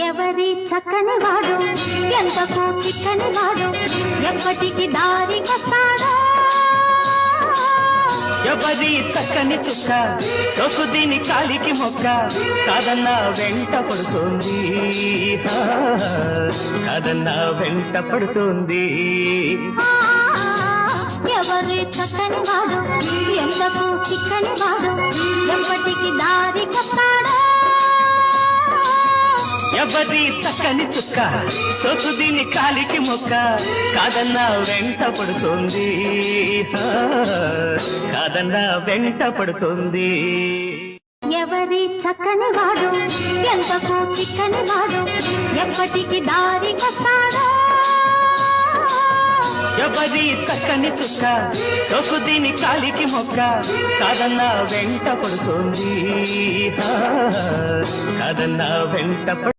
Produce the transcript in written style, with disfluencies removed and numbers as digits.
ఎవరి చక్కని వాడు ఎంతకు చిక్కని వాడు ఎప్పటికి దారి కస్తాడో ఎవరి చక్కని చుక్క సొకు దీని కాలికి మొక్క కాదన్నా వెంట పడుతోంది కాదన్నా వెంట పడుతోంది ఎవరి చక్కని వాడు ఎంతకు చిక్కని వాడు ఎప్పటికి దారి కస్తాడో ఎవరి చక్కని చుక్క సొకు దీని కాలికి మొక్క కాదన్నా వెంట పడుతోంది కాదన్నా వెంట పడుతోంది ఎవరి చక్కని వాడు ఎంతకు చిక్కని వాడు ఎప్పటికి దారి కస్తాడో ఎవరి చక్కని చుక్క సొకు దీని కాలికి మొక్క కాదన్నా వెంట పడుతోంది కాదన్నా వెంట